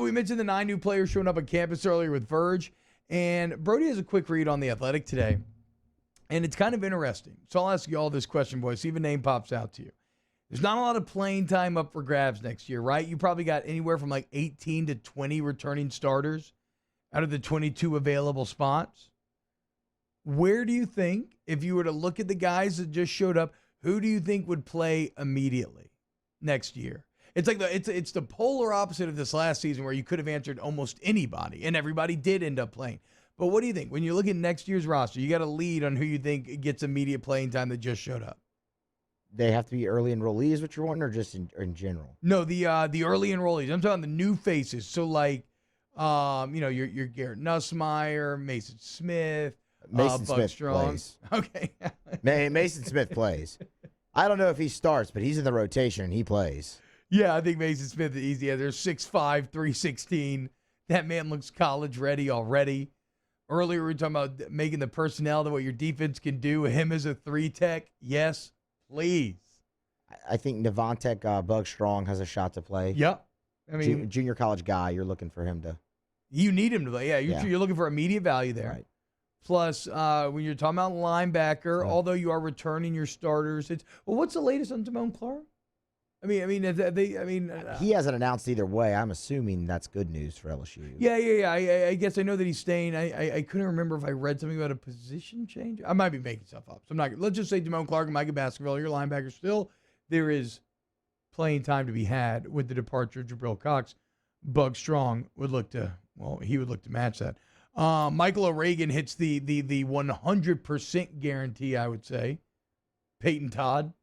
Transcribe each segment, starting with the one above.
we mentioned the 9 new players showing up on campus earlier with Verge, and Brody has a quick read on The Athletic today, and it's kind of interesting. So I'll ask you all this question, boys. See if a name pops out to you. There's not a lot of playing time up for grabs next year, right? You probably got anywhere from like 18 to 20 returning starters out of the 22 available spots. Where do you think, if you were to look at the guys that just showed up, who do you think would play immediately next year? It's like it's the polar opposite of this last season where you could have answered almost anybody, and everybody did end up playing. But what do you think? When you look at next year's roster, you got a lead on who you think gets immediate playing time that just showed up. They have to be early enrollees, what you're wanting, or just in general? No, the early enrollees. I'm talking the new faces. So like, your Garrett Nussmeier, Mason Smith, Mason Smith Strong. plays. Okay. Mason Smith plays. I don't know if he starts, but he's in the rotation and he plays. Yeah, I think Mason Smith is easy. They're 6'5", 316. That man looks college ready already. Earlier we were talking about making the personnel to what your defense can do. Him as a 3-tech, yes, please. I think Navontek Bugstrong has a shot to play. Yep. I mean, junior college guy, you're looking for him to. You need him to play. Yeah, you're looking for immediate value there. Right. Plus, when you're talking about linebacker, although you are returning your starters, what's the latest on Timon Clark? He hasn't announced either way. I'm assuming that's good news for LSU. Yeah. I guess I know that he's staying. I couldn't remember if I read something about a position change. I might be making stuff up. So I'm not. Let's just say Timon Clark and Micah Baskerville, your linebacker. Still, there is playing time to be had with the departure of Jabril Cox. Bug Strong would look to match that. Michael O'Regan hits the 100% guarantee, I would say. Peyton Todd.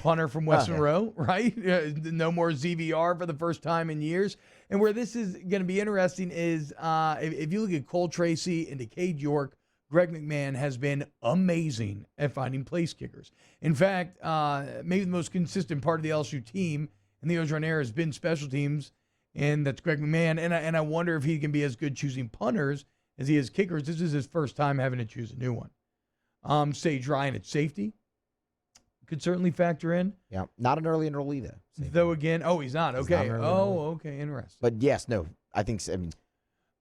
Punter from West Monroe, right? No more ZVR for the first time in years. And where this is going to be interesting is if you look at Cole Tracy and Decade York, Greg McMahon has been amazing at finding place kickers. In fact, maybe the most consistent part of the LSU team in the Ozark era has been special teams, and that's Greg McMahon. And I wonder if he can be as good choosing punters as he is kickers. This is his first time having to choose a new one. Sage Ryan at safety could certainly factor in. Yeah, not an early enrollee though. Though again, he's not. Okay. Okay, interesting. But yes, no, I think. Shea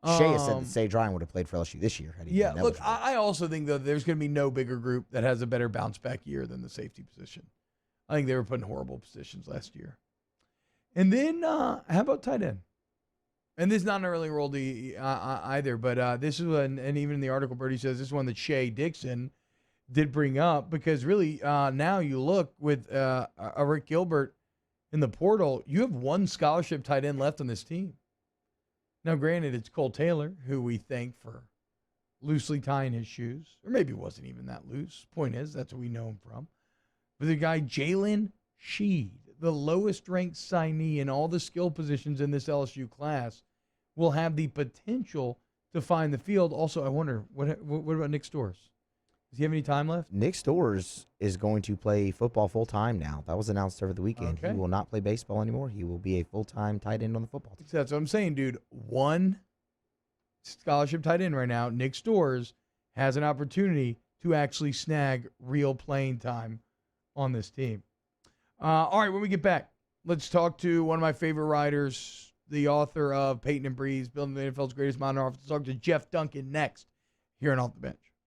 has said that Sage Ryan would have played for LSU this year. Yeah, look, I also think though there's going to be no bigger group that has a better bounce back year than the safety position. I think they were put in horrible positions last year. And then how about tight end? And this is not an early enrollee either, but this is one, and even in the article, Birdie says this is one that Shea Dixon did bring up, because really now you look with Rick Gilbert in the portal, you have one scholarship tight end left on this team. Now, granted, it's Cole Taylor, who we thank for loosely tying his shoes, or maybe it wasn't even that loose. Point is, that's what we know him from. But the guy, Jalen Sheed, the lowest ranked signee in all the skill positions in this LSU class, will have the potential to find the field. Also, I wonder, what about Nick Storrs? Does he have any time left? Nick Storrs is going to play football full-time now. That was announced over the weekend. Okay. He will not play baseball anymore. He will be a full-time tight end on the football team. That's what I'm saying, dude. One scholarship tight end right now, Nick Storrs, has an opportunity to actually snag real playing time on this team. All right, when we get back, let's talk to one of my favorite writers, the author of Peyton and Breeze, Building the NFL's Greatest Modern Offense. Let's talk to Jeff Duncan next here on Off the Bench.